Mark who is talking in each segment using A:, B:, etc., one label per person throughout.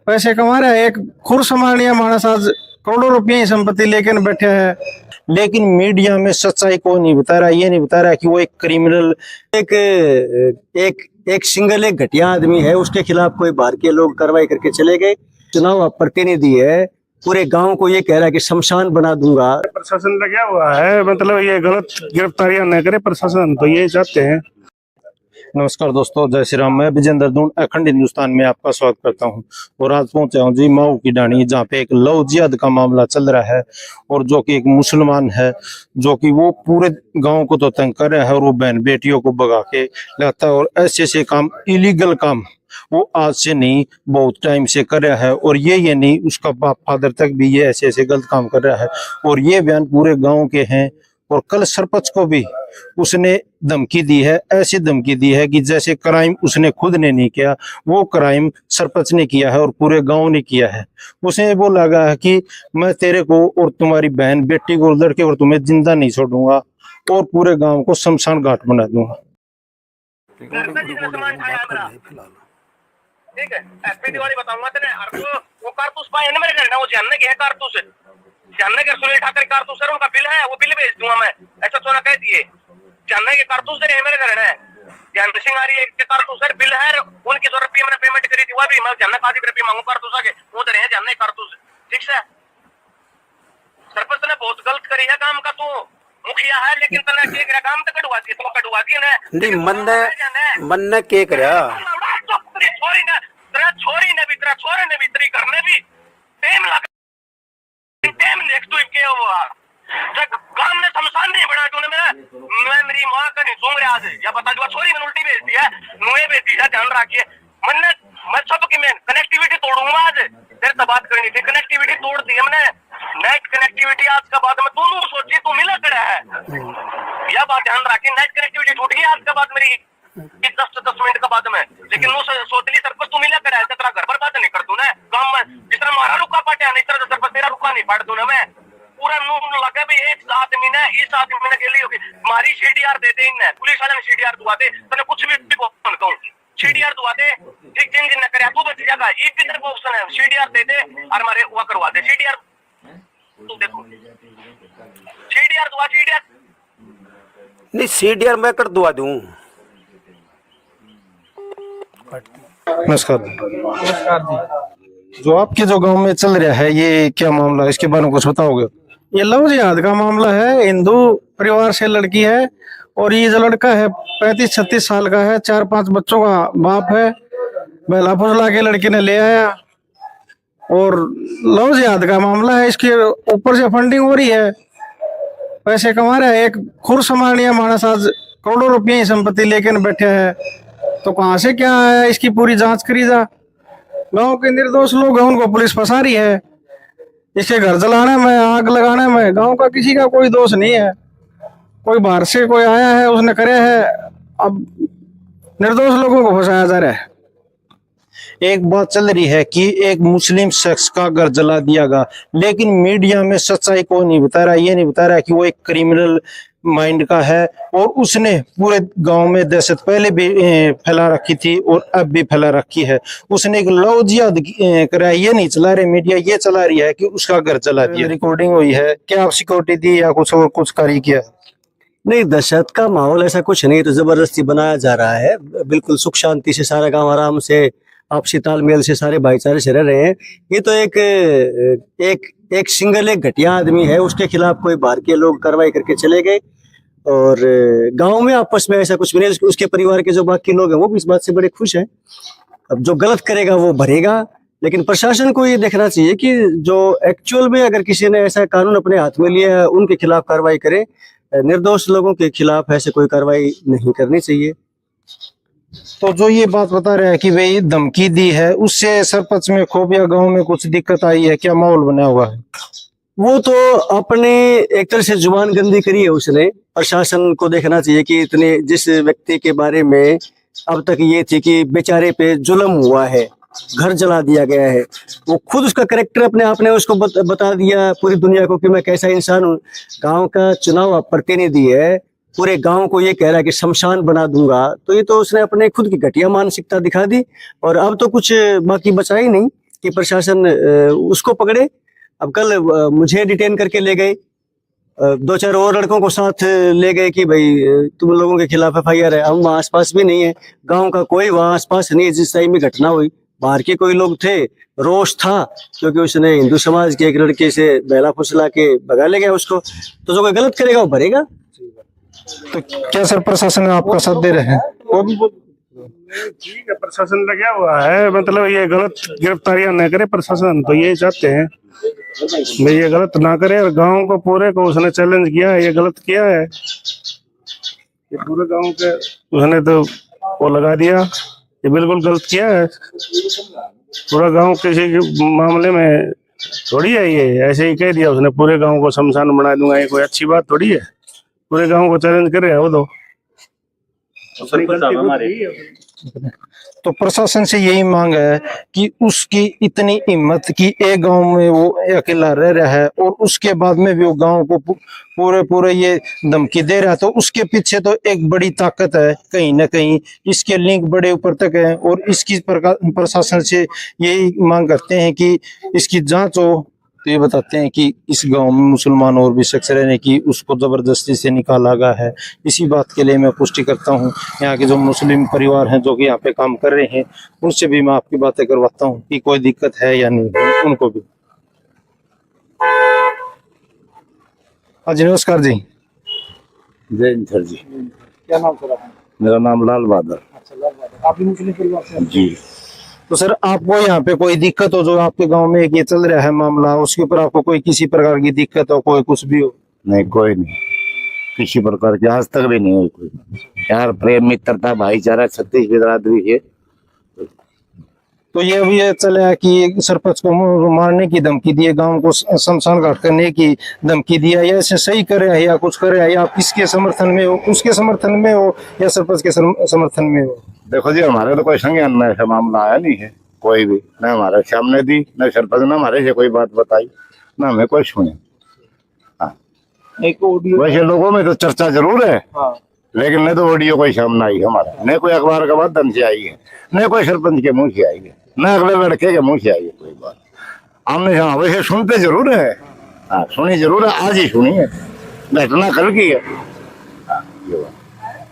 A: पैसे कमा रहा है। एक खुर संभालिया मानस आज करोड़ों रुपये की संपत्ति लेकर बैठे है,
B: लेकिन मीडिया में सच्चाई को नहीं बता रहा, ये नहीं बता रहा कि वो एक क्रिमिनल,
C: एक एक एक सिंगल एक घटिया आदमी है, उसके खिलाफ कोई बाहर के लोग कार्रवाई करके चले गए। चुनाव प्रतिनिधि है, पूरे गांव को ये कह रहा है कि शमशान बना दूंगा।
A: प्रशासन लगा हुआ है, मतलब ये गलत गिरफ्तारियां न करे प्रशासन, तो ये चाहते हैं।
B: नमस्कार दोस्तों, जय श्री राम। मैं विजेंद्र दून अखंड हिंदुस्तान में आपका स्वागत करता हूं। और आज पहुंचा हूं जी माऊ की डाणी, जहां पे एक लव जिहाद का मामला चल रहा है। और जो कि एक मुसलमान है, जो कि वो पूरे गांव को तो तंग कर रहा है और वो बहन बेटियों को भगा के लाता है। और ऐसे ऐसे काम, इलीगल काम वो आज से नहीं बहुत टाइम से कर रहा है। और ये नहीं, उसका बाप फादर तक भी ये ऐसे ऐसे गलत काम कर रहा है। और ये बयान पूरे गाँव के हैं। और कल सरपंच को भी उसने धमकी दी है, ऐसी धमकी दी है कि जैसे क्राइम उसने खुद ने नहीं किया, वो क्राइम सरपंच ने किया है और पूरे गांव ने किया है। उसने वो लगा है कि मैं तेरे को और तुम्हारी बहन बेटी को, लड़के और तुम्हें जिंदा नहीं छोड़ूंगा और पूरे गांव को शमशान घाट बना दूंगा।
D: ठीक है, एसपी वाली बताऊंगा तेरे। वो कारतूस पाए ना मेरे घर ना, वो जानने के है कारतूस, जानने के सुनील ठाकर कारतूस सर, उनका बिल है, वो बिल भेज दूंगा मैं। ऐसा तो ना कह दिए, जानने के कारतूस दे मेरे घर है। ध्यान सिंह आ रही है के कारतूस सर बिल है, उनकी 100 रुपये मैंने पेमेंट करी थी, वो भी मैं जानना 5 रुपये मांगू कारतूस आगे, वो दे रहे हैं जानने कारतूस। ठीक है, सरपंच ने बहुत गलत करी है काम का, तू मुखिया है लेकिन तने के करा काम तो कटवा दी, तो कटवा दी ने
C: नहीं मन ने के करा
D: छोरी ने भी तेरा छोरे ने भी तेरी करने भी टाइम लगा, टाइम नेक्स्ट टू के हुआ जब काम में शमशान नहीं बना तूने। मैं मेरी मां का नहीं सूंघ रहा आज, या बता दो छोरी मैंने उल्टी भेज दिया, नुए भेज दिया, ध्यान रखिए। मैं सबकी मैं कनेक्टिविटी तोड़ूंगा आज, तेरे से बात करनी थी, कनेक्टिविटी तोड़ दी हमने। नेट कनेक्टिविटी आज का बाद में तू सोची तू मिला खड़ा है, यह बात ध्यान रखिए। नेट कनेक्टिविटी टूट गई आज का बाद मेरी 10 मिनट का बाद में, लेकिन वो सोचली सरपंच तू मिला करा है, तेरा घर बर्बाद नहीं कर दूं ना काम में, जिस तरह मारा रुका पाटे नहीं, तरह सरपंच तेरा रुका नहीं फाड़ दूं ना मैं। पूरा नून लगा भी एक आदमी ने, इस आदमी ने के लिए मारी सीडीआर दे दे, इन पुलिस वाले ने सीडीआर दुआ दे, तने कुछ भी कहूं सीडीआर दुआ दे, ठीक जिन न करे तू बच जाएगा। एक भी तरफ ऑप्शन है, सीडीआर दे दे और हमारे वो करवा दे सीडीआर। तू देखो सीडीआर दुआ, सीडीआर
C: नहीं, सीडीआर मैं कर दुआ दूं।
B: नमस्कार।
A: नमस्कार जी।
B: जो आपके जो गांव में चल रहा है, ये क्या मामला है, इसके बारे में कुछ बताओगे?
A: ये लव जिहाद का मामला है। हिंदू परिवार से लड़की है और ये जो लड़का है 35-36 साल का है, 4-5 बच्चों का बाप है। बहला फुसला के लड़के ने ले आया और लव जिहाद का मामला है। इसके ऊपर से फंडिंग हो रही है, पैसे कमा रहा है। एक खुर संभालिया मानस आज करोड़ों रुपये की संपत्ति लेकर बैठे है, तो कहाँ से क्या आया इसकी पूरी जांच करी जा। गांव के निर्दोष लोग हैं, उनको पुलिस फंसा रही है। इसके घर जलाने में, आग लगाने में गांव का किसी का कोई दोष नहीं है। कोई बाहर से कोई आया है, उसने करे है, अब निर्दोष लोगों को फंसाया जा रहा है।
B: एक बात चल रही है कि एक मुस्लिम शख्स का घर जला दिया गया, लेकिन मीडिया में सच्चाई को नहीं बता रहा, ये नहीं बता रहा कि वो एक क्रिमिनल माइंड का है और उसने पूरे गांव में दहशत पहले भी फैला रखी थी और अब भी फैला रखी है। उसने एक लव जिहाद करा, ये नहीं चला रहे मीडिया, ये चला रही है कि उसका घर जला दिया। रिकॉर्डिंग हुई है, क्या आप सिक्योरिटी दी या कुछ और कुछ कार्य किया?
C: नहीं, दहशत का माहौल ऐसा कुछ नहीं, तो जबरदस्ती बनाया जा रहा है। बिल्कुल सुख शांति से सारा गांव आराम से, आपसी तालमेल से सारे भाईचारे से रह रहे हैं। ये तो एक सिंगल एक घटिया आदमी है, उसके खिलाफ कोई बाहर के लोग कार्रवाई करके चले गए और गांव में आपस में ऐसा कुछ भी नहीं। उसके परिवार के जो बाकी लोग हैं वो भी इस बात से बड़े खुश हैं। अब जो गलत करेगा वो भरेगा, लेकिन प्रशासन को ये देखना चाहिए कि जो एक्चुअल में अगर किसी ने ऐसा कानून अपने हाथ में लिया है उनके खिलाफ कार्रवाई करे, निर्दोष लोगों के खिलाफ ऐसे कोई कार्रवाई नहीं करनी चाहिए।
B: तो जो ये बात बता रहा है कि भाई धमकी दी है, उससे सरपंच में खौफ या गांव में कुछ दिक्कत आई है, क्या माहौल बना हुआ है?
C: वो तो अपने एक तरह से जुबान गंदी करी है उसने। प्रशासन को देखना चाहिए कि इतने जिस व्यक्ति के बारे में अब तक ये थी कि बेचारे पे जुल्म हुआ है, घर जला दिया गया है, वो खुद उसका कैरेक्टर अपने आप ने उसको बता दिया पूरी दुनिया को कि मैं कैसा इंसान हूँ। गांव का चुनाव प्रतिनिधि है, पूरे गांव को ये कह रहा है कि शमशान बना दूंगा, तो ये तो उसने अपने खुद की घटिया मानसिकता दिखा दी और अब तो कुछ बाकी बचा ही नहीं। कि प्रशासन उसको पकड़े। अब कल मुझे डिटेन करके ले गए, 2-4 और लड़कों को साथ ले गए कि भाई तुम लोगों के खिलाफ FIR है। हम वहाँ आसपास भी नहीं है, गांव का कोई वहाँ आसपास नहीं है जिस टाइम में घटना हुई। बाहर के कोई लोग थे, रोष था क्योंकि उसने हिंदू समाज के एक लड़के से बहला फुसला के भगा ले गया उसको। तो जो कोई गलत करेगा वो भरेगा।
B: तो क्या सर प्रशासन आपका साथ दे रहे हैं?
A: वो भी ठीक है, प्रशासन लगा हुआ है, मतलब ये गलत गिरफ्तारियां न करे प्रशासन, तो ये चाहते हैं भाई ये गलत ना करे। और गांव को पूरे को उसने चैलेंज किया है, ये गलत किया है, ये पूरे गांव के उसने तो वो लगा दिया, ये बिल्कुल गलत किया है। पूरा गांव किसी के मामले में थोड़ी है, ये ऐसे ही कह दिया उसने पूरे गांव को शमशान बना दूंगा, ये कोई अच्छी बात थोड़ी है। पूरे गांव को चैलेंज करे वो तो
B: तो प्रशासन से यही मांग है कि उसकी इतनी हिम्मत कि एक गांव में वो अकेला रह रहा है और उसके बाद में भी वो गांव को पूरे ये धमकी दे रहा है, तो उसके पीछे तो एक बड़ी ताकत है कहीं ना कहीं, इसके लिंक बड़े ऊपर तक है। और इसकी प्रशासन से यही मांग करते हैं कि इसकी जांच हो। तो ये बताते हैं कि इस गांव में मुसलमान और भी शख्स रहने की उसको जबरदस्ती से निकाला गया है। इसी बात के लिए मैं पुष्टि करता हूं, यहाँ के जो मुस्लिम परिवार हैं जो कि यहाँ पे काम कर रहे हैं उनसे भी मैं आपकी बातें करवाता हूं कि कोई दिक्कत है या नहीं उनको भी। हाँ जी, नमस्कार जी।
E: जय हिंद सर जी।
B: क्या नाम सर आपका?
E: मेरा नाम लाल बहादुर।
B: अच्छा, लाल बहादुर। आप भी मुस्लिम परिवार से?
E: जी।
B: तो सर आपको यहाँ पे कोई दिक्कत हो, जो आपके गांव में एक ये चल रहा है मामला, उसके ऊपर आपको कोई किसी प्रकार की दिक्कत हो, कोई कुछ भी हो?
E: नहीं, कोई नहीं, किसी प्रकार की आज तक भी नहीं हुई कोई। यार प्रेम मित्रता भाईचारा 36 बिरादरी है।
B: तो ये अभी ये चला है कि सरपंच को मारने की धमकी दी है, गांव को शमशान घाट करने की धमकी दिया, या ऐसे सही करे है या कुछ करे है, या आप किसके समर्थन में हो, उसके समर्थन में हो या सरपंच के समर्थन में हो?
E: देखो जी, हमारे तो कोई संज्ञान में ऐसा मामला आया नहीं है, कोई भी न हमारे सामने दी, न सरपंच ने हमारे से कोई बात बताई, न हमें कोई सुने। हाँ,
B: एक ऑडियो
E: वैसे लोगों में तो चर्चा जरूर है।
B: हाँ।
E: लेकिन न तो ऑडियो कोई सामने आई हमारा, न कोई अखबार के माध्यम से आई है, न कोई सरपंच के मुंह से आई है, न अगले लड़के के मुंह से आई है कोई बात। हमने हाँ वैसे सुनते जरूर है, हाँ सुनी जरूर है, आज ही सुनी है, घटना कल की है। हाँ, ये बात।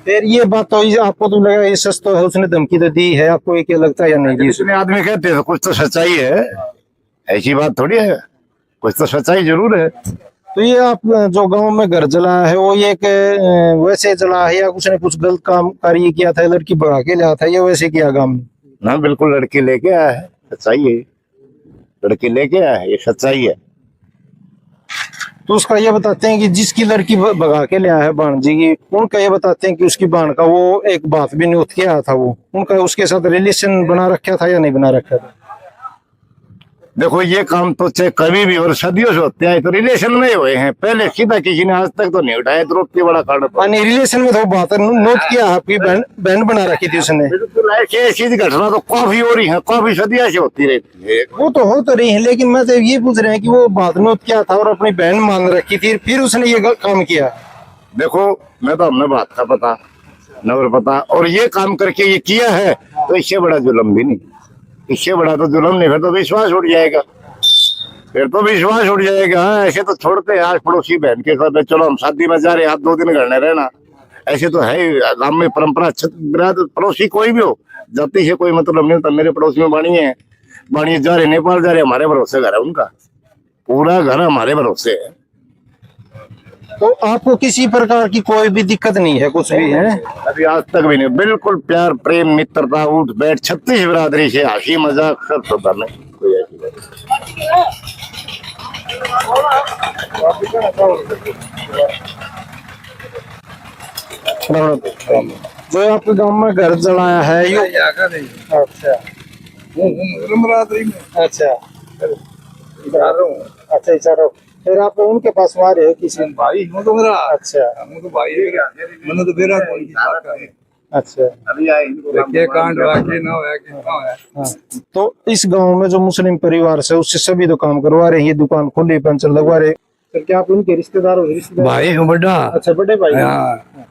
B: फिर ये बात तो आपको तो लगा ये सच तो है, उसने धमकी तो दी है, आपको ये क्या लगता है या नहीं?
E: जिसने आदमी कहते हैं कुछ तो सच्चाई है, ऐसी बात थोड़ी है, कुछ तो सच्चाई जरूर है।
B: तो ये आप जो गांव में घर जला है वो ये वैसे जला है या उसने कुछ गलत काम कार्य किया था, लड़की भगा के लाया था, ये वैसे किया गांव में?
E: ना बिल्कुल लड़की लेके आया है, सच्चाई है, लड़की लेके आया है, ये सच्चाई है।
B: तो उसका ये बताते हैं कि जिसकी लड़की भगा के ले आया है बाण जी की, उनका ये बताते हैं कि उसकी बाण का वो एक बात भी नोट किया था, वो उनका उसके साथ रिलेशन बना रखा था या नहीं बना रखा था?
E: देखो ये काम तो चाहे कभी भी और सदियों से होते हैं, तो रिलेशन में हुए हैं, पहले सीधा किसी ने आज तक तो नहीं उठाया, तो रोकती बड़ा कारण
B: रिलेशन में तो बात नोट किया, आपकी बैंड बना रखी थी उसने।
E: बिल्कुल ऐसी घटना तो काफी हो रही है, काफी सदियों से होती रहती है।
B: वो तो हो तो रही है, लेकिन मैं तो ये पूछ रहे हैं कि वो बात नोट किया था और अपनी बहन मान रखी थी, फिर उसने ये काम किया।
E: देखो मैं तो हमने बात का पता नवर पता, और ये काम करके ये किया है, तो इससे बड़ा जुल्म भी नहीं, इससे बड़ा तो जुल्म नहीं, फिर तो विश्वास उठ जाएगा, फिर तो विश्वास उठ जाएगा। ऐसे तो छोड़ते हैं आज पड़ोसी बहन के साथ, चलो हम शादी में जा रहे हैं, आप 2 दिन घर में रहना, ऐसे तो है गांव में परंपरा। पड़ोसी कोई भी हो, जाति से कोई मतलब नहीं होता। मेरे पड़ोस में बाणी जा रहे नेपाल जा रहे, हमारे भरोसे घर है उनका, पूरा घर हमारे भरोसे है।
B: तो आपको किसी प्रकार की कोई भी दिक्कत नहीं है, कुछ भी है?
E: अभी आज तक भी नहीं, बिल्कुल प्यार प्रेम मित्रता उठ बैठ 36 बिरादरी से हंसी मजाक सब होता नहीं, कोई ऐसी बात।
B: जो आपके गांव में घर जलाया है ये अच्छा अच्छा अच्छा इशारा, फिर आप उनके पास मारे हो किसी
F: भाई हूँ तो मेरा
B: अच्छा
F: तो भाई है क्या मैंने तो बेरा कोई
B: अच्छा
F: के कांड वाकई ना होया कि कहां है।
B: हाँ। तो इस गांव में जो मुस्लिम परिवार से उससे सभी तो काम करवा रहे हैं, ये दुकान खुली पंचर लगवा रहे, फिर क्या आप उनके रिश्तेदार हो? रिश्तेदार
F: भाई हूँ बड़ा।
B: अच्छा बड़े भाई।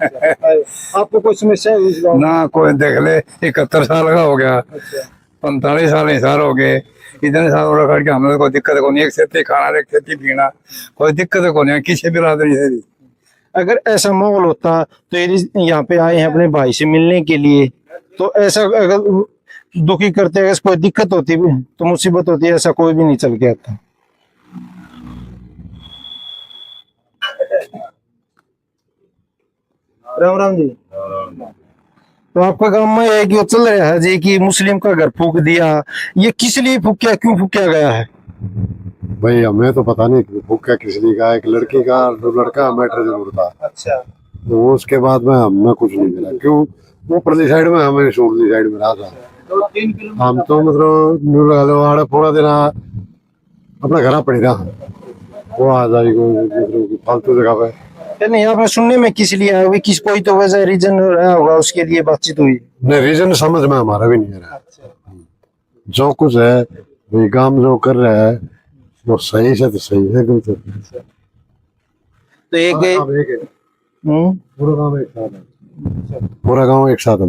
B: अच्छा, आपको कोई समस्या है इस गांव में?
F: ना कोई देख ले 71 साल का हो गया।
B: अच्छा
F: 45 साल हिसार हो गए, इतने साल और खड़ के हमें कोई दिक्कत को नहीं, एक सेती खाना एक सेती पीना, कोई दिक्कत को नहीं किसी बिरादरी से भी।
B: अगर ऐसा माहौल होता तो ये यहाँ पे आए हैं अपने भाई से मिलने के लिए, तो ऐसा अगर दुखी करते अगर कोई दिक्कत होती तो मुसीबत होती, ऐसा कोई भी नहीं चल के आता। राम राम जी। तो आपका गांव में एक यो चल रहा है जी कि मुस्लिम का घर फूक दिया, ये किस लिए फूकिया, क्यों फूकिया गया है?
G: भाई हमें तो पता नहीं भूख क्या किस लिए का, एक लड़की का लड़का मैटर जरूर था।
B: अच्छा।
G: तो उसके बाद में हमने कुछ नहीं मिला, क्यों वो परली साइड में, हमें सूरली साइड में रहा था। हम तो मतलब न्यू लगा लो आड़े पूरा दिन अपना घर पड़ी रहा, वो आ जाएगी मतलब फालतू जगह पे।
B: नहीं, आपने सुनने में किस लिए आया, भी किस कोई तो वजह रीजन रहा होगा, उसके लिए बातचीत हुई?
G: नहीं, रीजन समझ में हमारा भी नहीं आ रहा। जो कुछ है भाई काम जो कर रहा है वो सही से तो सही है, गलत
B: तो एक
G: पूरा गाँव एक साथ है, पूरा गाँव एक साथ है।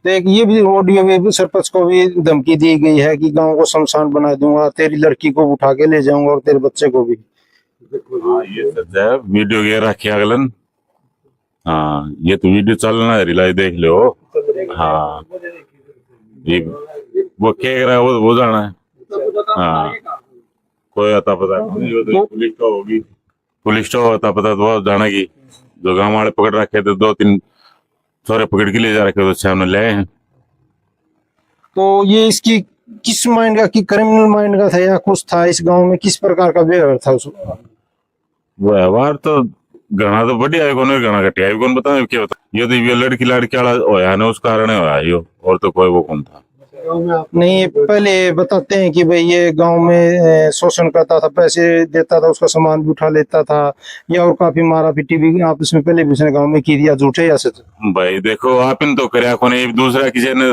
B: तो एक ये भी ऑडियो में भी सरपंच को भी धमकी दी गई है कि गांव को शमशान बना दूंगा, तेरी लड़की को उठा के ले जाऊंगा और तेरे बच्चे को भी।
H: हाँ ये सच है, वीडियो ये रखे अगलन। हाँ ये तो वीडियो चल रहा है, रिलाई देख लो। हाँ ये वो कह रहा है, वो जाना है। हाँ कोई अता पता नहीं, वो तो पुलिस तो होगी, पुलिस तो अता पता तो जाना की। जो गाँव वाले पकड़ रखे थे, 2-3 छोरे पकड़ के ले जा रखे, तो सामने ले आए हैं।
B: तो ये इसकी किस माइंड का, कि क्रिमिनल माइंड का था या कुछ था? इस गांव में किस प्रकार का व्यवहार था उसका?
H: व्यवहार तो घना तो बढ़िया है, कौन घना घटिया है, कौन बता क्या बता। ये तो ये लड़की वाला होया ना, उस कारण होया यो, और तो कोई वो कौन था।
B: नहीं, पहले बताते हैं कि भाई ये गांव में शोषण करता था, पैसे देता था, उसका सामान भी उठा लेता था, या और काफी मारा पीटी भी आपस में पहले भी उसने गांव में की दिया, झूठे या सच?
H: भाई देखो आप इन तो करया को नहीं, दूसरा किसी ने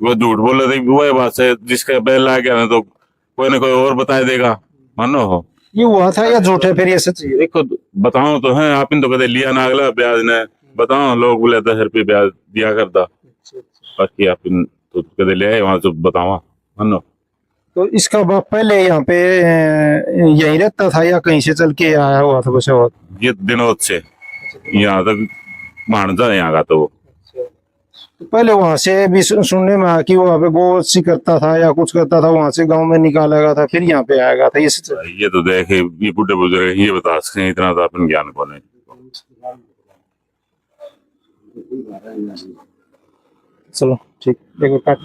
H: वो झूठ बोल रहे थे, वो बात है, जिसका बैल आ गया ना तो कोई ना कोई और बता देगा, मानो हो।
B: ये हुआ था या झूठ है फिर ये सच?
H: देखो बताओ तो है, आप इन तो कहते लिया ना अगला ब्याज ने, बताओ लोग बोले 10 रुपये ब्याज दिया करता, बाकी आप इन तो कहते ले आए वहां से, बतावा मानो।
B: तो इसका बाप पहले यहाँ पे यहीं रहता था या कहीं से चल के आया हुआ था बस? और
H: ये दिनों से यहाँ तक मानता है यहाँ का, तो
B: तो पहले वहां से भी सुनने में आया कि वो वहाँ पे गोवंशी करता था या कुछ करता था, वहां से गांव में निकाला गया था, फिर यहाँ पे आया था, ये सच?
H: ये तो देखे ये बुढ़े बुजुर्ग ये बता सकते हैं, इतना तो अपन ज्ञान को नहीं।
B: चलो ठीक, देखो काट